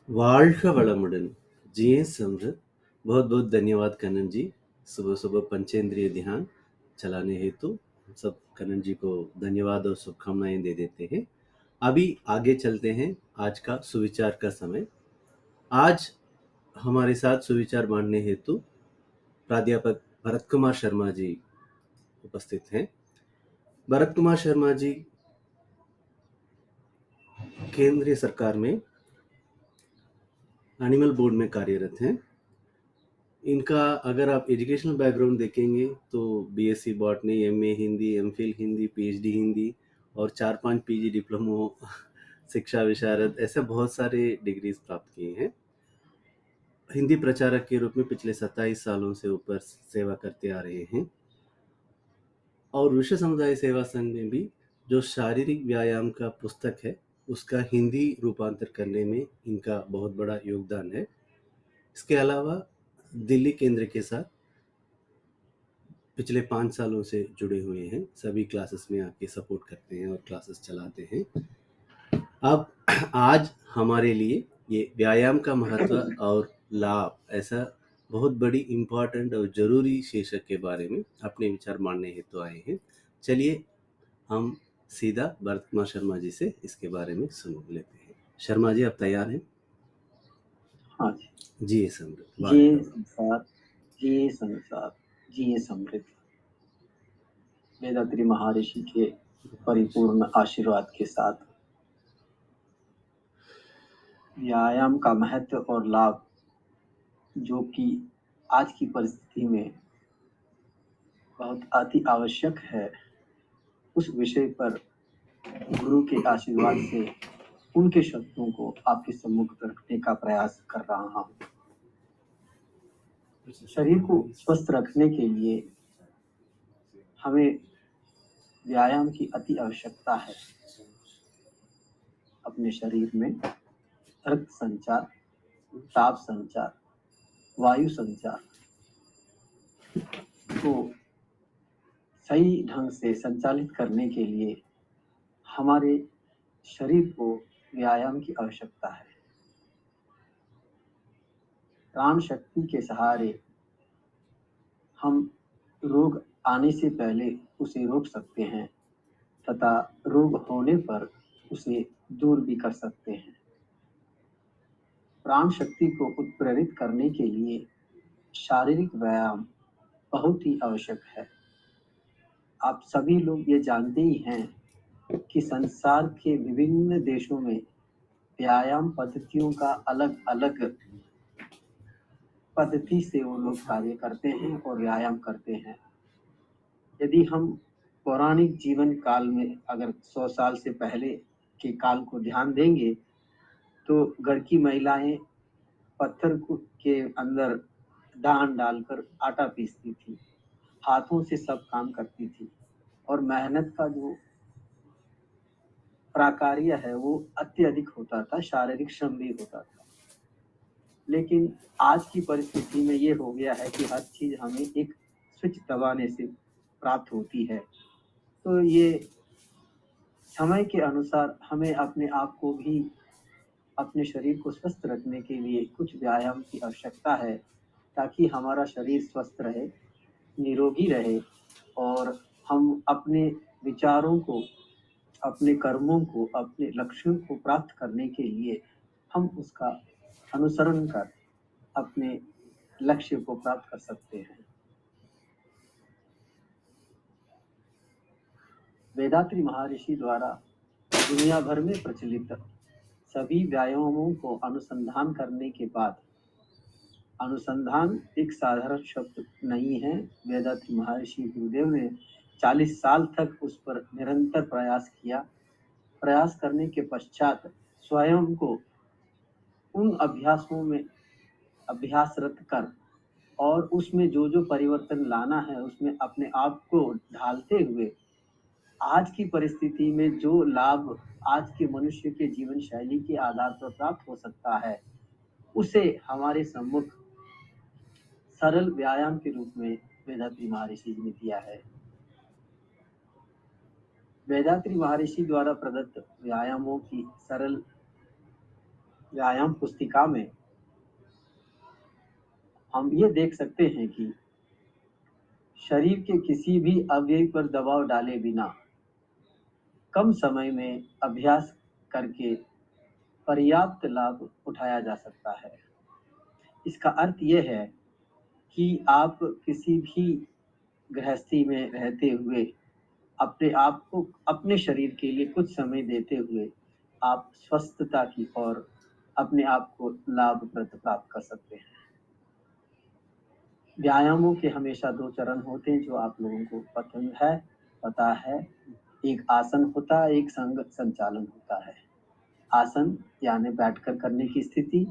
வாழ்க वलमुடன் जिए समृद्ध। बहुत बहुत धन्यवाद कनन जी। सुबह सुबह पंचेंद्रिय ध्यान चलाने हेतु हम सब कनन जी को धन्यवाद और शुभकामनाएं दे देते हैं। अभी आगे चलते हैं। आज का सुविचार का समय। आज हमारे साथ सुविचार बांटने हेतु प्राध्यापक भरत कुमार शर्मा जी उपस्थित हैं। भरत कुमार शर्मा जी केंद्रीय सरकार में एनिमल बोर्ड में कार्यरत हैं। इनका अगर आप एजुकेशनल बैकग्राउंड देखेंगे तो BSc botany, MA Hindi, MPhil Hindi, PhD Hindi और 4-5 पीजी डिप्लोमो शिक्षा विशारद, ऐसे बहुत सारे डिग्रीज प्राप्त किए हैं। हिंदी प्रचारक के रूप में पिछले 27 सालों से ऊपर सेवा करते आ रहे हैं। और विश्व समुदाय सेवा संघ में भी जो शारीरिक व्यायाम का पुस्तक है उसका हिंदी रूपांतर करने में इनका बहुत बड़ा योगदान है। इसके अलावा दिल्ली केंद्र के साथ पिछले 5 सालों से जुड़े हुए हैं। सभी क्लासेस में आके सपोर्ट करते हैं और क्लासेस चलाते हैं। अब आज हमारे लिए ये व्यायाम का महत्व और लाभ, ऐसा बहुत बड़ी इम्पोर्टेंट और ज़रूरी शीर्षक के बारे में अपने विचार मांडने हेतु आए हैं। चलिए हम सीधा भरत कुमार शर्मा जी से इसके बारे में सुन लेते हैं। शर्मा जी, आप तैयार हैं? हाँ जी। जी समृद्ध। जिए संसार, जिए संसार, जिए समृद्ध। वेदात्री महर्षि के परिपूर्ण आशीर्वाद के साथ व्यायाम का महत्व और लाभ, जो कि आज की परिस्थिति में बहुत अति आवश्यक है, उस विषय पर गुरु के आशीर्वाद से उनके शब्दों को आपके सम्मुख रखने का प्रयास कर रहा हूँ। शरीर को स्वस्थ रखने के लिए हमें व्यायाम की अति आवश्यकता है। अपने शरीर में रक्त संचार, ताप संचार, वायु संचार को सही ढंग से संचालित करने के लिए हमारे शरीर को व्यायाम की आवश्यकता है। प्राण शक्ति के सहारे हम रोग आने से पहले उसे रोक सकते हैं तथा रोग होने पर उसे दूर भी कर सकते हैं। प्राण शक्ति को उत्प्रेरित करने के लिए शारीरिक व्यायाम बहुत ही आवश्यक है। आप सभी लोग ये जानते ही हैं कि संसार के विभिन्न देशों में व्यायाम पद्धतियों का अलग अलग पद्धति से वो लोग कार्य करते हैं और व्यायाम करते हैं। यदि हम पौराणिक जीवन काल में अगर 100 साल से पहले के काल को ध्यान देंगे तो घर की महिलाएं पत्थर के अंदर डांड डालकर आटा पीसती थी, हाथों से सब काम करती थी और मेहनत का जो प्राकार्य है वो अत्यधिक होता था, शारीरिक श्रम भी होता था। लेकिन आज की परिस्थिति में ये हो गया है कि हर चीज हमें एक स्विच दबाने से प्राप्त होती है। तो ये समय के अनुसार हमें अपने आप को भी, अपने शरीर को स्वस्थ रखने के लिए कुछ व्यायाम की आवश्यकता है, ताकि हमारा शरीर स्वस्थ रहे, निरोगी रहे और हम अपने विचारों को, अपने कर्मों को, अपने लक्ष्यों को प्राप्त करने के लिए हम उसका अनुसरण कर अपने लक्ष्य को प्राप्त कर सकते हैं। वेदात्री महर्षि द्वारा दुनिया भर में प्रचलित सभी व्यायामों को अनुसंधान करने के बाद, अनुसंधान एक साधारण शब्द नहीं है। वेदात्री महर्षि गुरुदेव ने 40 साल तक उस पर निरंतर प्रयास किया। प्रयास करने के पश्चात स्वयं को उन अभ्यासों में अभ्यासरत कर और उसमें जो जो परिवर्तन लाना है उसमें अपने आप को ढालते हुए आज की परिस्थिति में जो लाभ आज के मनुष्य के जीवन शैली के आधार पर प्राप्त हो सकता है, उसे हमारे सम्मुख सरल व्यायाम के रूप में वेदात्री महर्षि जी ने दिया है। वेदात्री महर्षि द्वारा प्रदत्त व्यायामों की सरल व्यायाम पुस्तिका में हम ये देख सकते हैं कि शरीर के किसी भी अवयव पर दबाव डाले बिना कम समय में अभ्यास करके पर्याप्त लाभ उठाया जा सकता है। इसका अर्थ ये है कि आप किसी भी गृहस्थी में रहते हुए अपने आप को अपने शरीर के लिए कुछ समय देते हुए आप स्वस्थता की ओर अपने आप को लाभप्रद प्राप्त कर सकते हैं। व्यायामों के हमेशा 2 चरण होते हैं जो आप लोगों को पता है। एक आसन होता है, एक संचालन होता है। आसन यानी बैठकर करने की स्थिति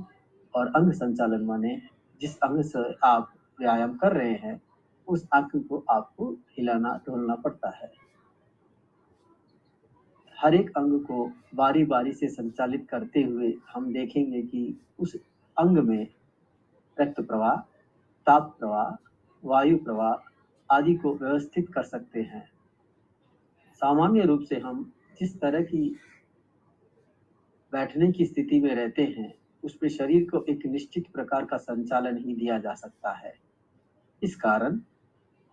और अंग संचालन माने जिस अंग से आप व्यायाम कर रहे हैं, उस अंग को आपको हिलाना-डुलाना पड़ता है। हर एक अंग को बारी-बारी से संचालित करते हुए हम देखेंगे कि उस अंग में रक्त प्रवाह, ताप प्रवाह, वायु प्रवाह आदि को व्यवस्थित कर सकते हैं। सामान्य रूप से हम जिस तरह की बैठने की स्थिति में रहते हैं, उसमें शरीर को एक निश्चित प्रकार का संचालन ही दिया जा सकता है। इस कारण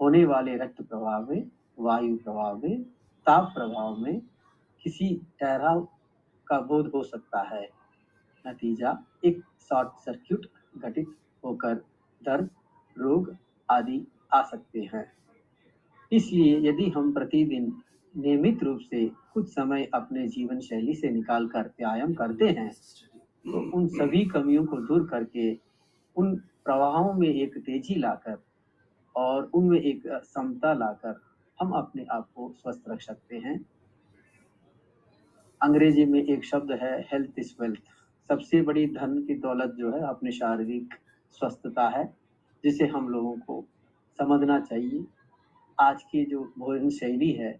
होने वाले रक्त प्रवाह में, वायु प्रवाह में, ताप प्रभाव में किसी ठहराव का बोध हो सकता है। नतीजा एक शॉर्ट सर्किट घटित होकर दर्द, रोग आदि आ सकते हैं। इसलिए यदि हम प्रतिदिन नियमित रूप से कुछ समय अपने जीवन शैली से निकालकर व्यायाम करते हैं, तो उन सभी कमियों को दूर करके उन प्रवाहों में एक तेजी लाकर और उनमें एक समता लाकर हम अपने आप को स्वस्थ रख सकते हैं। अंग्रेजी में एक शब्द है हेल्थ इज वेल्थ। सबसे बड़ी धन की दौलत जो है अपनी शारीरिक स्वस्थता है, जिसे हम लोगों को समझना चाहिए। आज की जो भोजन शैली है,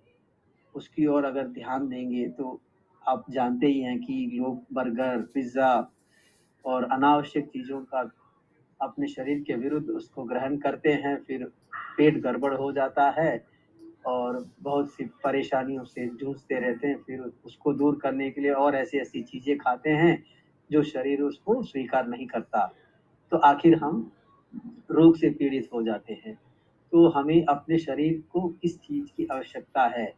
उसकी ओर अगर ध्यान देंगे तो आप जानते ही हैं कि लोग बर्गर, पिज़्ज़ा और अनावश्यक चीज़ों का अपने शरीर के विरुद्ध उसको ग्रहण करते हैं, फिर पेट गड़बड़ हो जाता है और बहुत सी परेशानियों से जूझते रहते हैं। फिर उसको दूर करने के लिए और ऐसी-ऐसी चीज़ें खाते हैं, जो शरीर उसको स्वीकार नहीं करता। तो आखिर हम रोग से पीड़ित हो जाते हैं। तो हमें अपने शरीर को किस चीज़ की आवश्यकता है,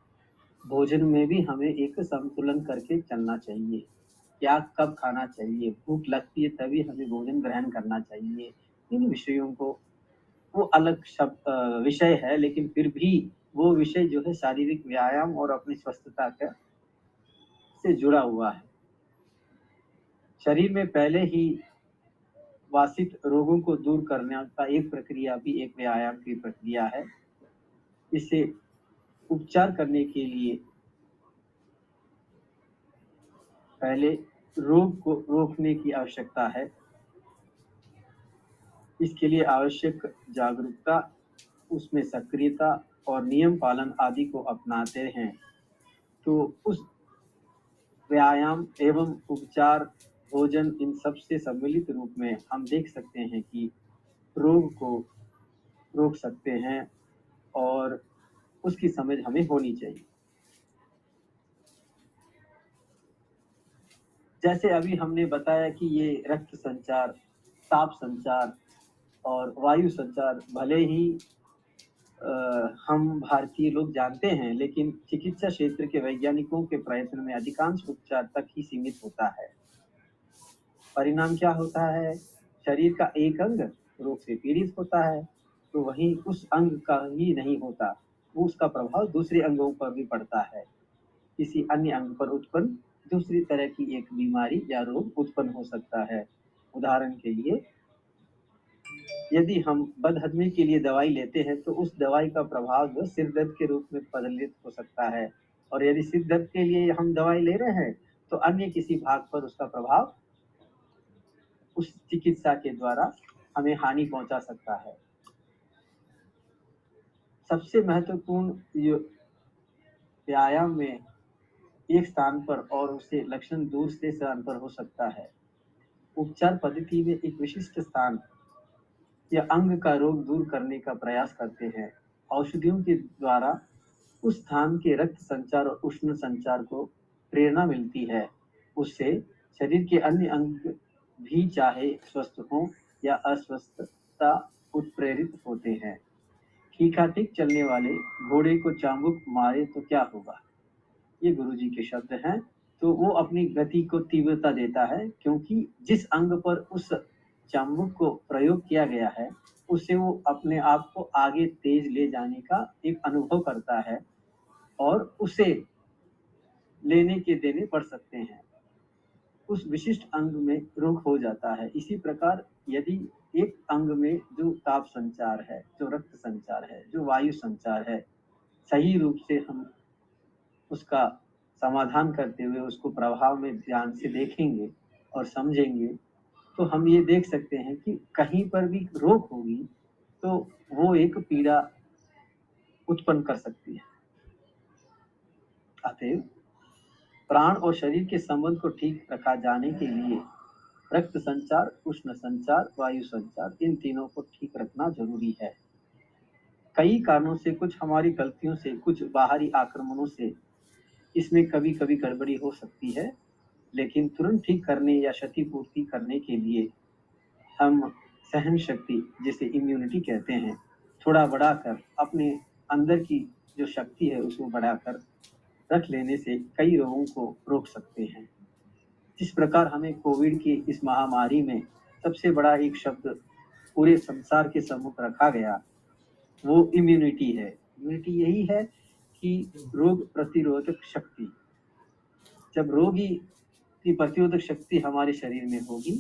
भोजन में भी हमें एक संतुलन करके चलना चाहिए। क्या कब खाना चाहिए, भूख लगती है तभी हमें भोजन ग्रहण करना चाहिए। इन विषयों को वो अलग विषय है, लेकिन फिर भी वो विषय जो है शारीरिक व्यायाम और अपनी स्वस्थता का से जुड़ा हुआ है। शरीर में पहले ही वासित रोगों को दूर करने का एक प्रक्रिया भी एक व्यायाम की प्रक्रिया है। इसे उपचार करने के लिए पहले रोग को रोकने की आवश्यकता है। इसके लिए आवश्यक जागरूकता, उसमें सक्रियता और नियम पालन आदि को अपनाते हैं, तो उस व्यायाम एवं उपचार, भोजन इन सब से सम्मिलित रूप में हम देख सकते हैं कि रोग को रोक सकते हैं और उसकी समझ हमें होनी चाहिए। जैसे अभी हमने बताया कि ये रक्त संचार, ताप संचार और वायु संचार भले ही हम भारतीय लोग जानते हैं, लेकिन चिकित्सा क्षेत्र के वैज्ञानिकों के प्रयत्न में अधिकांश उपचार तक ही सीमित होता है। परिणाम क्या होता है? शरीर का एक अंग रोग से पीड़ित होता है, तो वहीं उस अंग का ही नहीं होता, वो उसका प्रभाव दूसरे अंगों पर भी पड़ता है। किसी अन्य अंग पर उत्पन्न दूसरी तरह की एक बीमारी या रोग उत्पन्न हो सकता है। उदाहरण के लिए, यदि हम बदहज़मी के लिए दवाई लेते हैं, तो उस दवाई का प्रभाव जो सिर दर्द के रूप में परिलक्षित हो सकता है, और यदि सिर दर्द के लिए हम दवाई ले रहे हैं, तो अन्य किसी भाग पर उसका प्रभाव उस चिकित्सा के द्वारा हमें हानि पहुँचा सकता है। सबसे महत्वपूर्ण व्यायाम में एक स्थान पर और उससे लक्षण दूसरे स्थान पर हो सकता है। उपचार पद्धति में एक विशिष्ट स्थान या अंग का रोग दूर करने का प्रयास करते हैं। औषधियों के द्वारा उस स्थान के रक्त संचार और उष्ण संचार को प्रेरणा मिलती है। उससे शरीर के अन्य अंग भी चाहे स्वस्थ हों या अस्वस्थता उत्प्रेरित होते हैं। ठीक चलने वाले घोड़े को चाबुक मारे तो क्या होगा? ये गुरुजी के शब्द हैं। तो वो अपनी गति को तीव्रता देता है, क्योंकि जिस अंग पर उस चाबुक को प्रयोग किया गया है, उससे वो अपने आप को आगे तेज ले जाने का एक अनुभव करता है और उसे लेने के देने पड़ सकते हैं। उस विशिष्ट अंग में रोग हो जाता है। इसी प्रकार यदि एक अंग में जो ताप संचार है, जो रक्त संचार है, जो वायु संचार है, सही रूप से हम उसका समाधान करते हुए उसको प्रभाव में ध्यान से देखेंगे और समझेंगे, तो हम ये देख सकते हैं कि कहीं पर भी रोग होगी, तो वो एक पीड़ा उत्पन्न कर सकती है। अतएव प्राण और शरीर के संबंध को ठीक रखा जाने के लिए रक्त संचार, उष्ण संचार, वायु संचार, इन तीनों को ठीक रखना जरूरी है। कई कारणों से, कुछ हमारी गलतियों से, कुछ बाहरी आक्रमणों से इसमें कभी-कभी गड़बड़ी हो सकती है, लेकिन तुरंत ठीक करने या क्षतिपूर्ति करने के लिए हम सहन शक्ति, जिसे इम्यूनिटी कहते हैं, थोड़ा बढ़ाकर अपने अंदर की जो शक्ति है उसको बढ़ाकर रख लेने से कई रोगों को रोक सकते हैं। जिस प्रकार हमें कोविड की इस महामारी में सबसे बड़ा एक शब्द पूरे संसार के सम्मुख रखा गया, वो इम्यूनिटी है। इम्यूनिटी यही है कि रोग प्रतिरोधक शक्ति। जब रोगी की प्रतिरोधक शक्ति हमारे शरीर में होगी,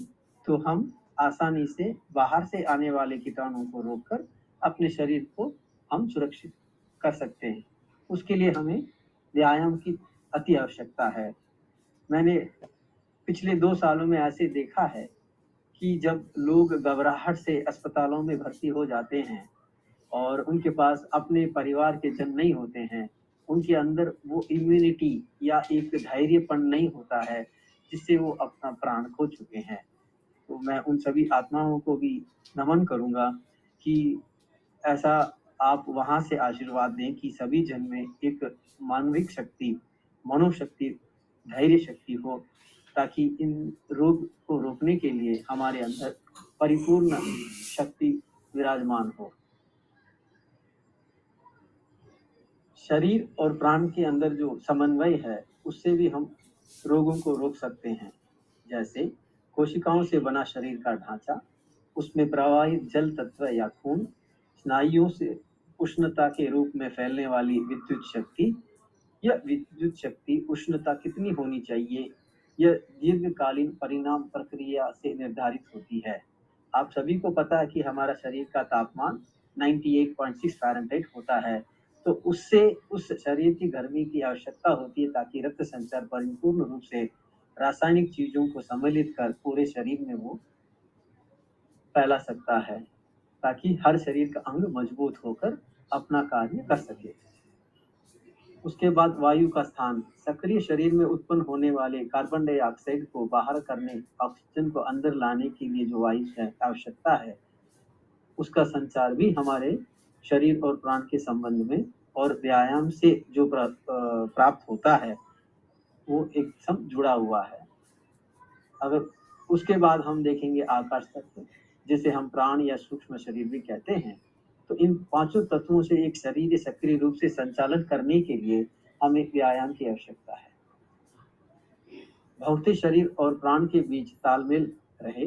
तो हम आसानी से बाहर से आने वाले कीटाणुओं को रोककर अपने शरीर को हम सुरक्षित कर सकते हैं। उसके लिए हमें व्यायाम की अति आवश्यकता है। मैंने पिछले 2 सालों में ऐसे देखा है कि जब लोग घबराहट से अस्पतालों में भर्ती हो जाते हैं और उनके पास अपने परिवार के जन नहीं होते हैं, उनके अंदर वो इम्यूनिटी या एक धैर्यपन नहीं होता है, जिससे वो अपना प्राण खो चुके हैं। तो मैं उन सभी आत्माओं को भी नमन करूँगा कि ऐसा आप वहाँ से आशीर्वाद दें कि सभी जन में एक मानविक शक्ति, मनोशक्ति, धैर्य शक्ति हो, ताकि इन रोग को रोकने के लिए हमारे अंदर परिपूर्ण शक्ति विराजमान हो। शरीर और प्राण के अंदर जो समन्वय है, उससे भी हम रोगों को रोक सकते हैं। जैसे कोशिकाओं से बना शरीर का ढांचा, उसमें प्रवाहित जल तत्व या खून, स्नायुओं से उष्णता के रूप में फैलने वाली विद्युत शक्ति। यह विद्युत शक्ति उष्णता कितनी होनी चाहिए, यह दीर्घकालीन परिणाम प्रक्रिया से निर्धारित होती है। आप सभी को पता है कि हमारा शरीर का तापमान 98.6 फ़ारेनहाइट होता है, तो उससे उस शरीर की गर्मी की आवश्यकता होती है, ताकि रक्त संचार परिपूर्ण रूप से रासायनिक चीज़ों को सम्मिलित कर पूरे शरीर में वो फैला सकता है, ताकि हर शरीर का अंग मजबूत होकर अपना कार्य कर सके। उसके बाद वायु का स्थान, सक्रिय शरीर में उत्पन्न होने वाले कार्बन डाइऑक्साइड को बाहर करने, ऑक्सीजन को अंदर लाने के लिए जो वायु की आवश्यकता है, उसका संचार भी हमारे शरीर और प्राण के संबंध में और व्यायाम से जो प्राप्त होता है, वो एकदम जुड़ा हुआ है। अगर उसके बाद हम देखेंगे आकाश तत्व, जिसे हम प्राण या सूक्ष्म शरीर भी कहते हैं। तो इन पांचों तत्वों से एक शरीर सक्रिय रूप से संचालन करने के लिए हमें व्यायाम की आवश्यकता है। भौतिक शरीर और प्राण के बीच तालमेल रहे,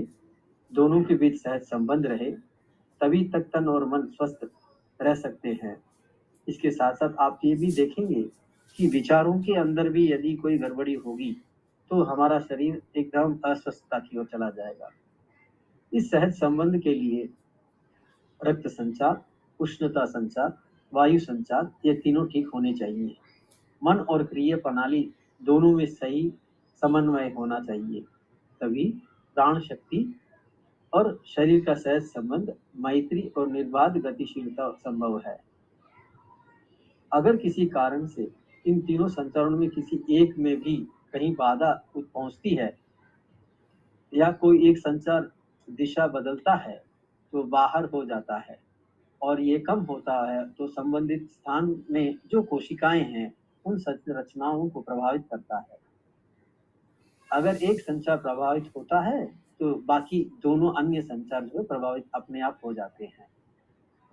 दोनों के बीच सहज संबंध रहे, तभी तक तन और मन स्वस्थ रह सकते हैं। इसके साथ साथ आप ये भी देखेंगे कि विचारों के अंदर भी यदि कोई गड़बड़ी होगी, तो हमारा शरीर एकदम अस्वस्थता की ओर चला जाएगा। इस सहज संबंध के लिए रक्त संचार, उष्णता संचार, वायु संचार, ये तीनों ठीक होने चाहिए। मन और क्रिया प्रणाली दोनों में सही समन्वय होना चाहिए, तभी प्राण शक्ति और शरीर का सहज संबंध, मैत्री और निर्बाध गतिशीलता संभव है। अगर किसी कारण से इन तीनों संचारणों में किसी एक में भी कहीं बाधा पहुंचती है या कोई एक संचार दिशा बदलता है, तो बाहर हो जाता है और ये कम होता है, तो संबंधित स्थान में जो कोशिकाएं हैं, उन संरचनाओं को प्रभावित करता है। अगर एक संचार प्रभावित होता है, तो बाकी दोनों अन्य संचार जो है प्रभावित अपने आप हो जाते हैं।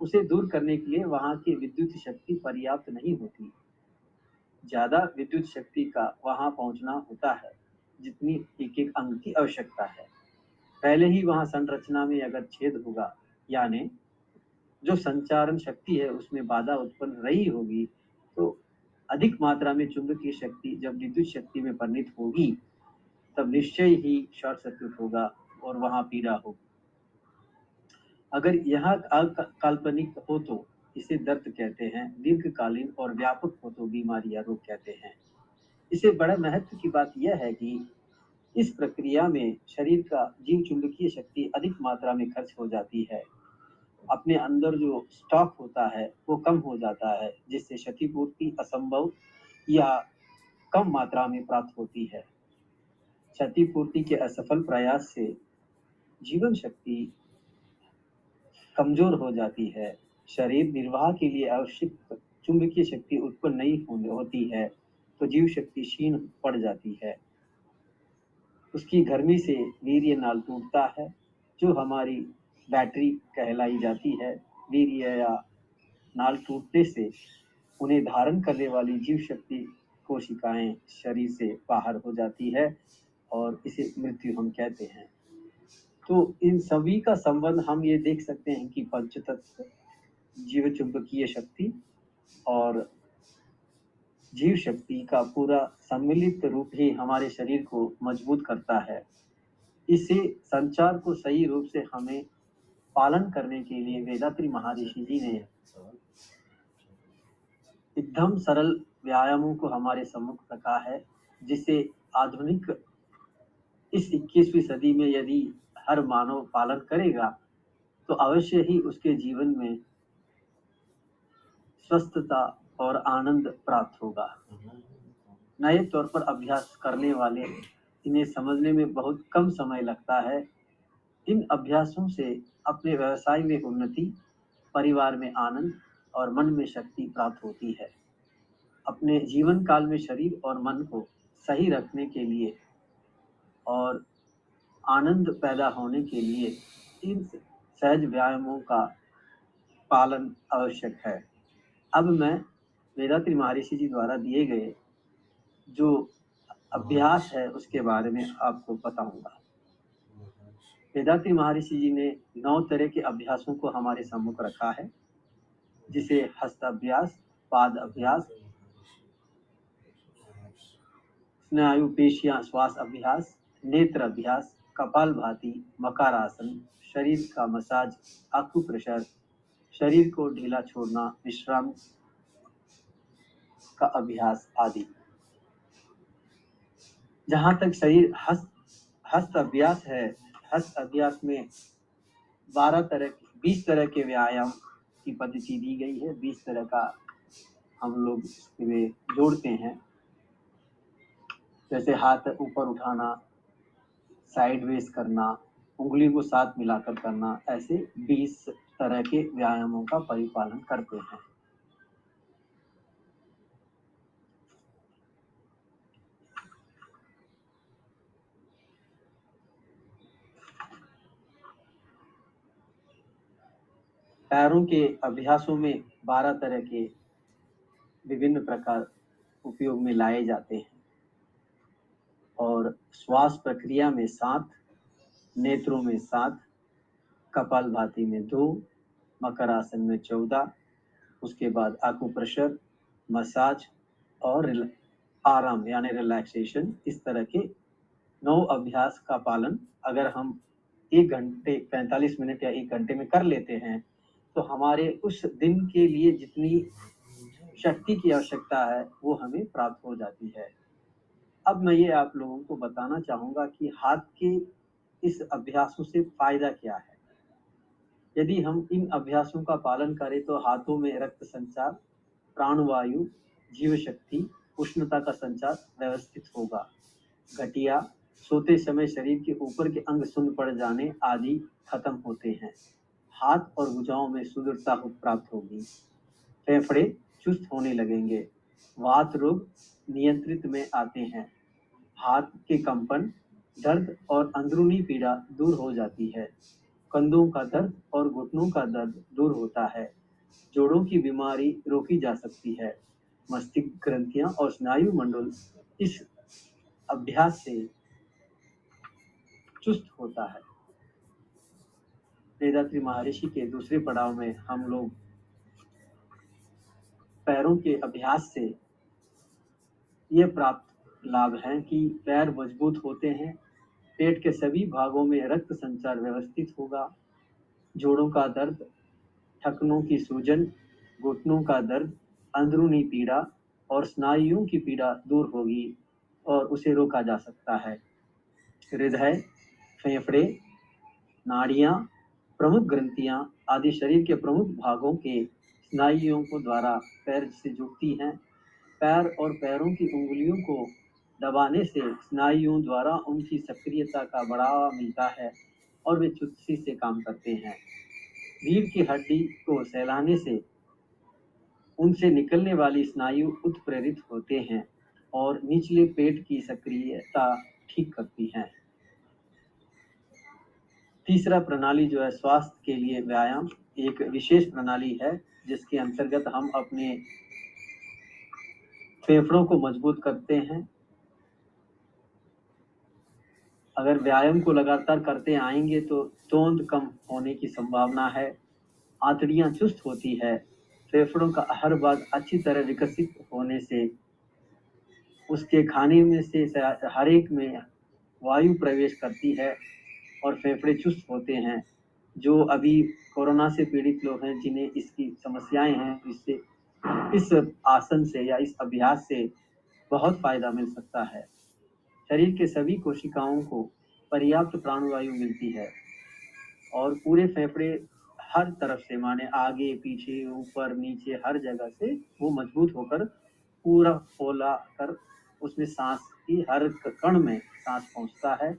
उसे दूर करने के लिए वहाँ की विद्युत शक्ति पर्याप्त नहीं होती। ज़्यादा विद्युत शक्ति का वहाँ पहुँचना होता है, जितनी एक-एक अंग की आवश्यकता है। पहले ही वहाँ संरचना में अगर छेद होगा, यानी जो संचारण शक्ति है उसमें बाधा उत्पन्न रही होगी, तो अधिक मात्रा में चुंबकीय शक्ति जब विद्युत शक्ति में परिणित होगी, तब निश्चय ही शॉर्ट सर्किट होगा और वहाँ पीड़ा होगी। अगर यह काल्पनिक हो तो इसे दर्द कहते हैं, दीर्घकालीन और व्यापक हो तो बीमारी या रोग कहते हैं। इससे बड़ा महत्व की बात यह है कि इस प्रक्रिया में शरीर का जीव चुंबकीय शक्ति अधिक मात्रा में खर्च हो जाती है। अपने अंदर जो स्टॉक होता है वो कम हो जाता है, जिससे क्षतिपूर्ति असंभव या कम मात्रा में प्राप्त होती है। क्षतिपूर्ति के असफल प्रयास से जीवन शक्ति कमजोर हो जाती है। शरीर निर्वाह के लिए आवश्यक चुंबकीय शक्ति उत्पन्न नहीं होती है, तो जीव शक्ति क्षीण पड़ जाती है। उसकी गर्मी से वीर्य नाल टूटता है, जो हमारी बैटरी कहलाई जाती है। वीर्य या नाल टूटने से उन्हें धारण करने वाली जीव शक्ति कोशिकाएं शरीर से बाहर हो जाती है और इसे मृत्यु हम कहते हैं। तो इन सभी का संबंध हम ये देख सकते हैं कि पंचतत्व, जीव चुंबकीय शक्ति और जीव शक्ति का पूरा सम्मिलित रूप ही हमारे शरीर को मजबूत करता है। इसे संचार को सही रूप से हमें पालन करने के लिए वेदात्री महर्षि जी ने एकदम सरल व्यायामों को हमारे सम्मुख रखा है, जिसे आधुनिक इस 21वीं सदी में यदि हर मानव पालन करेगा, तो अवश्य ही उसके जीवन में स्वस्थता और आनंद प्राप्त होगा। नए तौर पर अभ्यास करने वाले इन्हें समझने में बहुत कम समय लगता है। इन अभ्यासों से अपने व्यवसाय में उन्नति, परिवार में आनंद और मन में शक्ति प्राप्त होती है। अपने जीवन काल में शरीर और मन को सही रखने के लिए और आनंद पैदा होने के लिए इन सहज व्यायामों का पालन आवश्यक है। अब मैं वेदात्री महर्षि जी द्वारा दिए गए जो अभ्यास है उसके बारे में आपको बताऊंगा। वेदात्री महर्षि जी ने 9 तरह के अभ्यासों को हमारे सम्मुख रखा है, जिसे हस्त अभ्यास, पाद अभ्यास, स्नायु पेशियां श्वास अभ्यास, नेत्र अभ्यास, कपालभाति, मकरासन, शरीर का मसाज, आकुप्रेशर, शरीर को ढीला छोड़ना, विश्राम का अभ्यास आदि। जहाँ तक शरीर हस्त अभ्यास है, हस्त अभ्यास में 20 तरह के व्यायाम की पद्धति दी गई है। 20 तरह का हम लोग इसमें जोड़ते हैं, जैसे हाथ ऊपर उठाना, साइडवेज करना, उंगली को साथ मिलाकर करना, ऐसे 20 तरह के व्यायामों का परिपालन करते हैं। पैरों के अभ्यासों में 12 तरह के विभिन्न प्रकार उपयोग में लाए जाते हैं और श्वास प्रक्रिया में 7, नेत्रों में 7, कपालभाति में 2, मकरासन में 14, उसके बाद आकुप्रेशर, मसाज और आराम यानी रिलैक्सेशन, इस तरह के 9 अभ्यास का पालन अगर हम 1 घंटे 45 मिनट या 1 घंटे में कर लेते हैं, तो हमारे उस दिन के लिए जितनी शक्ति की आवश्यकता है वो हमें प्राप्त हो जाती है। अब मैं ये आप लोगों को बताना चाहूँगा कि हाथ के इस अभ्यासों से फ़ायदा क्या है। यदि हम इन अभ्यासों का पालन करें तो हाथों में रक्त संचार, प्राणवायु, जीव शक्ति, उष्णता का संचार व्यवस्थित होगा। घटिया, सोते समय शरीर के ऊपर के अंग सुन्न पड़ जाने आदि खत्म होते हैं। हाथ और भुजाओं में सुदृढ़ता प्राप्त होगी। फेफड़े चुस्त होने लगेंगे। वात रोग नियंत्रित में आते हैं। हाथ के कंपन, दर्द और अंदरूनी पीड़ा दूर हो जाती है। कंधों का दर्द और घुटनों का दर्द दूर होता है। जोड़ों की बीमारी रोकी जा सकती है। मस्तिष्क ग्रंथियां और स्नायु मंडल इस अभ्यास से चुस्त होता है। वेदात्री महर्षि के दूसरे पड़ाव में हम लोग पैरों के अभ्यास से ये प्राप्त लाभ है कि पैर मजबूत होते हैं, पेट के सभी भागों में रक्त संचार व्यवस्थित होगा, जोड़ों का दर्द, थकनों की सूजन, घुटनों का दर्द, अंदरूनी पीड़ा और स्नायुओं की पीड़ा दूर होगी और उसे रोका जा सकता है। हृदय, फेफड़े, नाड़ियां, प्रमुख ग्रंथियां आदि शरीर के प्रमुख भागों के स्नायुओं को द्वारा पैर से जुड़ती हैं। पैर और पैरों की उंगलियों को दबाने से स्नायुओं द्वारा उनकी सक्रियता का बढ़ावा मिलता है और वे चुस्ती से काम करते हैं। रीढ़ की हड्डी को सहलाने से उनसे निकलने वाली स्नायु उत्प्रेरित होते हैं और निचले पेट की सक्रियता ठीक करती हैं। तीसरा प्रणाली जो है स्वास्थ्य के लिए व्यायाम एक विशेष प्रणाली है जिसके अंतर्गत हम अपने फेफड़ों को मजबूत करते हैं। अगर व्यायाम को लगातार करते आएंगे तो तोंद कम होने की संभावना है, आंतड़ियां चुस्त होती है, फेफड़ों का हर भाग अच्छी तरह विकसित होने से उसके खाने में से हर एक में वायु प्रवेश करती है और फेफड़े चुस्त होते हैं। जो अभी कोरोना से पीड़ित लोग हैं जिन्हें इसकी समस्याएं हैं, इससे इस आसन से या इस अभ्यास से बहुत फायदा मिल सकता है। शरीर के सभी कोशिकाओं को पर्याप्त प्राणवायु मिलती है और पूरे फेफड़े हर तरफ से माने आगे पीछे ऊपर नीचे हर जगह से वो मजबूत होकर पूरा फैला कर उसमें सांस की हर कण में सांस पहुंचता है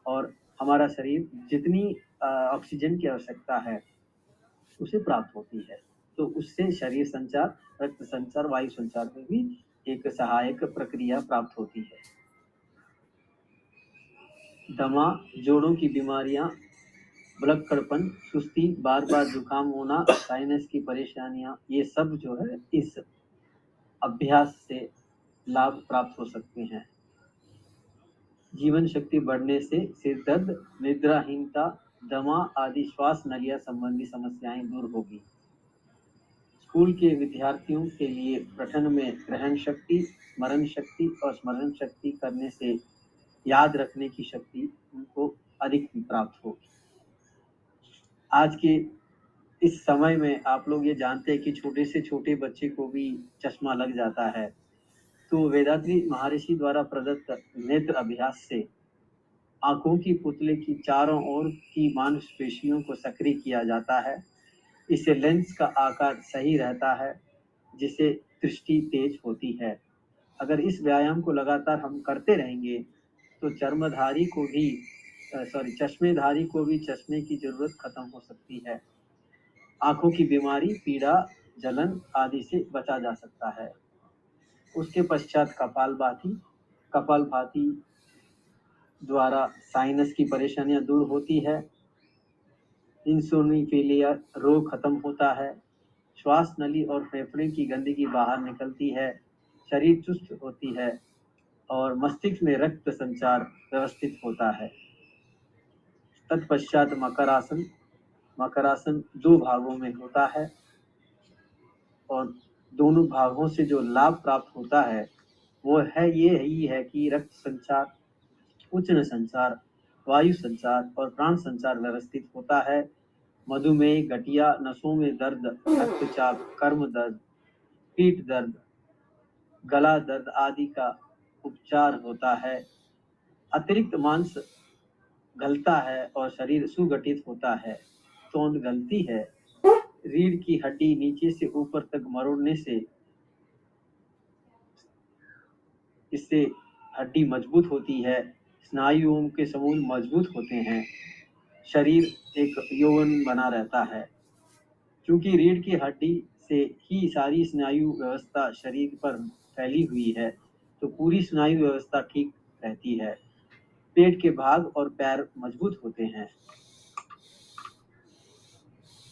और हमारा शरीर जितनी ऑक्सीजन की आवश्यकता है उसे प्राप्त होती है। तो उससे शरीर संचार, रक्त संचार, वायु संचार में भी एक सहायक प्रक्रिया प्राप्त होती है। दमा, जोड़ों की बीमारियां, ब्लक्कड़पन, सुस्ती, बार बार जुकाम होना, साइनस की परेशानियां, ये सब जो है इस अभ्यास से लाभ प्राप्त हो सकते हैं। जीवन शक्ति बढ़ने से सिर दर्द, निद्राहीनता, दमा आदि श्वास नलिया संबंधी समस्याएं दूर होगी। स्कूल के विद्यार्थियों के लिए पठन में ग्रहण शक्ति, स्मरण शक्ति और स्मरण शक्ति करने से याद रखने की शक्ति उनको अधिक प्राप्त होगी। आज के इस समय में आप लोग ये जानते हैं कि छोटे से छोटे बच्चे को भी चश्मा लग जाता है। तो वेदात्री महर्षि द्वारा प्रदत्त नेत्र अभ्यास से आंखों की पुतले की चारों ओर की मांसपेशियों को सक्रिय किया जाता है। इससे लेंस का आकार सही रहता है जिससे दृष्टि तेज होती है। अगर इस व्यायाम को लगातार हम करते रहेंगे तो चश्मेधारी को भी चश्मे की जरूरत खत्म हो सकती है। आंखों की बीमारी, पीड़ा, जलन आदि से बचा जा सकता है। उसके पश्चात कपालभाति द्वारा साइनस की परेशानियां दूर होती है। इंसोम्निफिलिया रोग खत्म होता है। श्वास नली और फेफड़े की गंदगी बाहर निकलती है, शरीर चुस्त होती है और मस्तिष्क में रक्त संचार व्यवस्थित होता है। तत्पश्चात मकरासन 2 भागों में होता है और दोनों भागों से जो लाभ प्राप्त होता है वो है यही है कि रक्त संचार, उष्ण संचार, वायु संचार और प्राण संचार व्यवस्थित होता है। मधुमेह, गठिया, नसों में दर्द, रक्तचाप, कर्म दर्द, पीठ दर्द, गला दर्द आदि का उपचार होता है। अतिरिक्त मांस गलता है और शरीर सुगठित होता है। तोंद गलती है। रीढ़ की हड्डी नीचे से ऊपर तक मरोड़ने से इससे हड्डी मजबूत होती है, स्नायुओं के समूह मजबूत होते हैं, शरीर एक यौवन बना रहता है। क्योंकि रीढ़ की हड्डी से ही सारी स्नायु व्यवस्था शरीर पर फैली हुई है तो पूरी स्नायु व्यवस्था ठीक रहती है। पेट के भाग और पैर मजबूत होते हैं।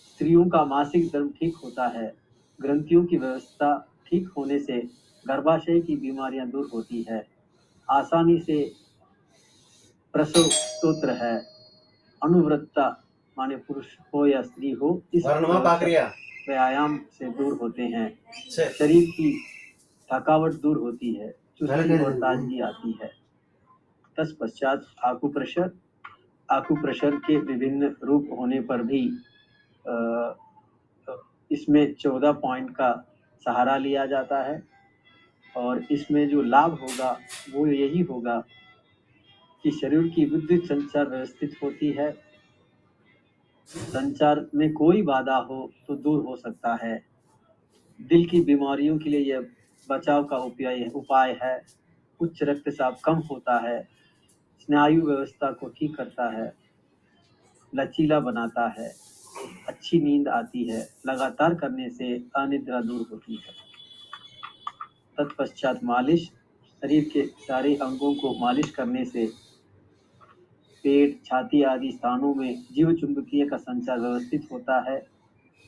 स्त्रियों का मासिक धर्म ठीक होता है। ग्रंथियों की व्यवस्था ठीक होने से गर्भाशय की बीमारियां दूर होती है। आसानी से प्रसव स्तोत्र है। अनुव्रतता माने पुरुष हो या स्त्री हो, इस व्यायाम से दूर होते हैं। शरीर की थकावट दूर होती है। चुस्ती और ताजगी आती है। तत्पश्चात आकुप्रेशर के विभिन्न रूप होने पर भी इसमें 14 पॉइंट का सहारा लिया जाता है और इसमें जो लाभ होगा वो यही होगा कि शरीर की विद्युत संचार व्यवस्थित होती है। संचार में कोई बाधा हो तो दूर हो सकता है। दिल की बीमारियों के लिए यह बचाव का उपाय है। उच्च रक्तचाप कम होता है। स्नायु व्यवस्था को ठीक करता है। लचीला बनाता है। अच्छी नींद आती है। लगातार करने से अनिद्रा दूर होती है। तत्पश्चात मालिश। शरीर के सारे अंगों को मालिश करने से पेट, छाती आदि स्थानों में जीव चुंबकीय का संचार व्यवस्थित होता है।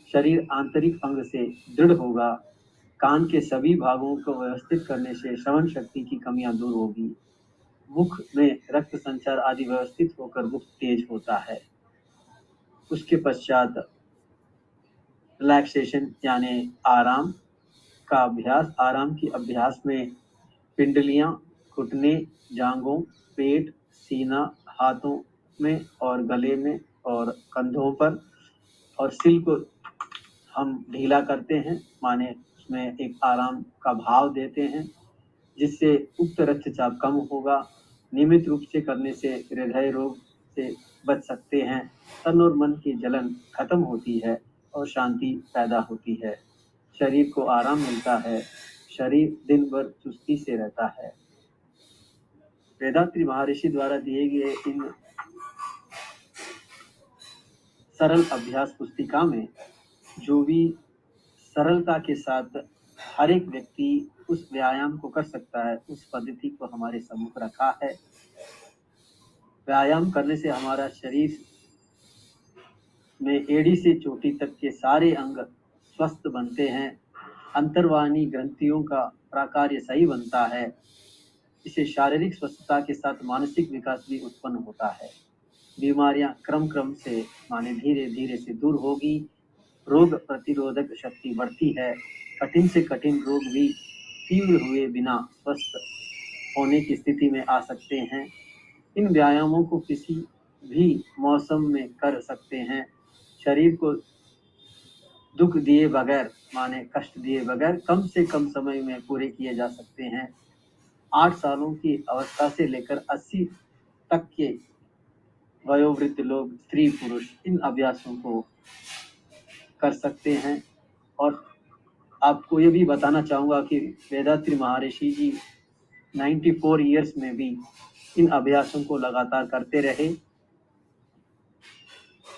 शरीर आंतरिक अंग से दृढ़ होगा। कान के सभी भागों को व्यवस्थित करने से श्रवण शक्ति की कमियां दूर होगी। मुख में रक्त संचार आदि व्यवस्थित होकर मुख तेज होता है। उसके पश्चात रिलैक्सेशन यानी आराम का अभ्यास। आराम के अभ्यास में पिंडलियां, घुटने, जांघों, पेट, सीना, हाथों में और गले में और कंधों पर और सिर को हम ढीला करते हैं, माने उसमें एक आराम का भाव देते हैं, जिससे उक्त रक्तचाप कम होगा। नियमित रूप से करने से हृदय रोग से बच सकते हैं। तन और मन की जलन खत्म होती है और शांति पैदा होती है। शरीर को आराम मिलता है। शरीर दिन भर चुस्ती से रहता है। वेदांत्री महर्षि द्वारा दिए गए इन सरल अभ्यास पुस्तिका में जो भी सरलता के साथ हर एक व्यक्ति उस व्यायाम को कर सकता है, उस पद्धति को हमारे सम्मुख रखा है। व्यायाम करने से हमारा शरीर में एड़ी से चोटी तक के सारे अंग स्वस्थ बनते हैं। अंतर्वाहिनी ग्रंथियों का प्राकार्य सही बनता है। इससे शारीरिक स्वस्थता के साथ मानसिक विकास भी उत्पन्न होता है। बीमारियां क्रम से माने धीरे धीरे से दूर होगी। रोग प्रतिरोधक शक्ति बढ़ती है। कठिन से कठिन रोग भी तीव्र हुए बिना स्वस्थ होने की स्थिति में आ सकते हैं। इन व्यायामों को किसी भी मौसम में कर सकते हैं। शरीर को दुख दिए बगैर माने कष्ट दिए बगैर कम से कम समय में पूरे किए जा सकते हैं। 8 सालों की अवस्था से लेकर 80 तक के वयोवृद्ध लोग, स्त्री पुरुष इन अभ्यासों को कर सकते हैं। और आपको ये भी बताना चाहूँगा कि वेदात्री महर्षि जी 94 ईयर्स में भी इन अभ्यासों को लगातार करते रहे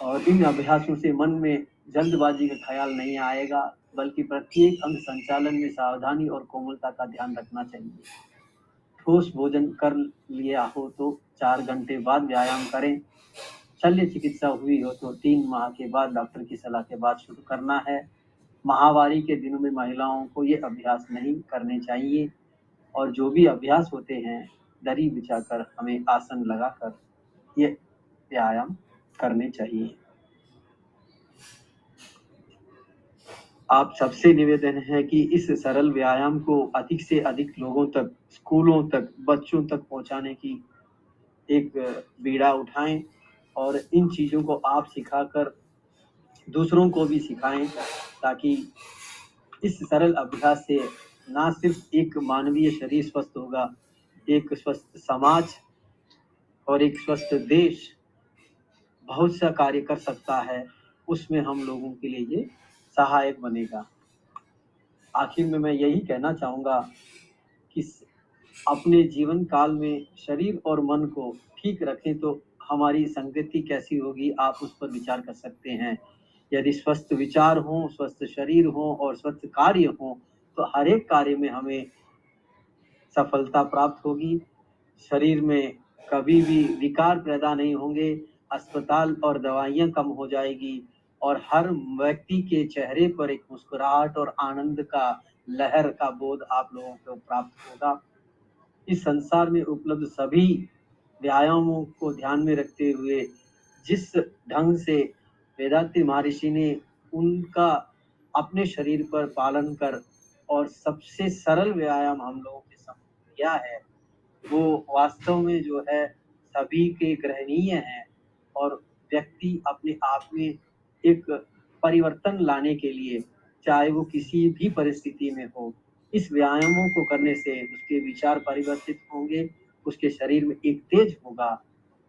और इन अभ्यासों से मन में जल्दबाजी का ख्याल नहीं आएगा, बल्कि प्रत्येक अंग संचालन में सावधानी और कोमलता का ध्यान रखना चाहिए। ठोस भोजन कर लिया हो तो 4 घंटे बाद व्यायाम करें। शल्य चिकित्सा हुई हो तो 3 माह के बाद डॉक्टर की सलाह के बाद शुरू करना है। माहवारी के दिनों में महिलाओं को ये अभ्यास नहीं करने चाहिए और जो भी अभ्यास होते हैं दरी बिछाकर हमें आसन लगाकर ये व्यायाम करने चाहिए। आप सबसे निवेदन है कि इस सरल व्यायाम को अधिक से अधिक लोगों तक, स्कूलों तक, बच्चों तक पहुंचाने की एक बीड़ा उठाएं और इन चीज़ों को आप सिखाकर दूसरों को भी सिखाएं, ताकि इस सरल अभ्यास से ना सिर्फ एक मानवीय शरीर स्वस्थ होगा, एक स्वस्थ समाज और एक स्वस्थ देश बहुत सा कार्य कर सकता है। उसमें हम लोगों के लिए ये सहायक बनेगा। आखिर में मैं यही कहना चाहूँगा कि अपने जीवन काल में शरीर और मन को ठीक रखें तो हमारी संगति कैसी होगी, आप उस पर विचार कर सकते हैं। यदि स्वस्थ विचार हों, स्वस्थ शरीर हो और स्वस्थ कार्य हो तो हर एक कार्य में हमें सफलता प्राप्त होगी। शरीर में कभी भी विकार पैदा नहीं होंगे, अस्पताल और दवाइयाँ कम हो जाएगी और हर व्यक्ति के चेहरे पर एक मुस्कुराहट और आनंद का लहर का बोध आप लोगों को प्राप्त होगा। इस संसार में उपलब्ध सभी व्यायामों को ध्यान में रखते हुए जिस ढंग से वेदांती महर्षि ने उनका अपने शरीर पर पालन कर और सबसे सरल व्यायाम हम लोगों के सामने दिया है, वो वास्तव में जो है सभी के ग्रहणीय है और व्यक्ति अपने आप में एक परिवर्तन लाने के लिए, चाहे वो किसी भी परिस्थिति में हो, इस व्यायामों को करने से उसके विचार परिवर्तित होंगे, उसके शरीर में एक तेज होगा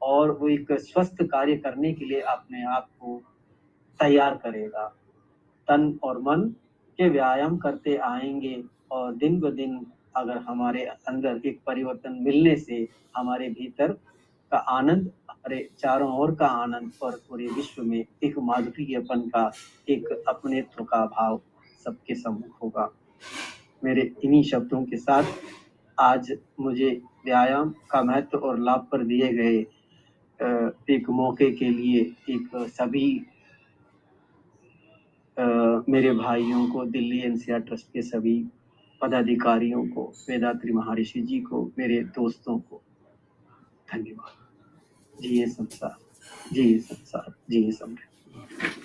और वो एक स्वस्थ कार्य करने के लिए अपने आप को तैयार करेगा। तन और मन के व्यायाम करते आएँगे और दिन-ब-दिन अगर हमारे अंदर एक परिवर्तन मिलने से हमारे भीतर का आनंद, हमारे चारों ओर का आनंद और पूरे विश्व में एक माधुर्यपन का, एक अपनेत्व का भाव सबके सम्मुख होगा। मेरे इन्हीं शब्दों के साथ आज मुझे व्यायाम का महत्व और लाभ पर दिए गए एक मौके के लिए एक सभी मेरे भाइयों को, दिल्ली एनसीआर ट्रस्ट के सभी पदाधिकारियों को, वेदाद्रि महर्षि जी को, मेरे दोस्तों को धन्यवाद। जिये संसार, जिये संसार, जिये समृद्धि।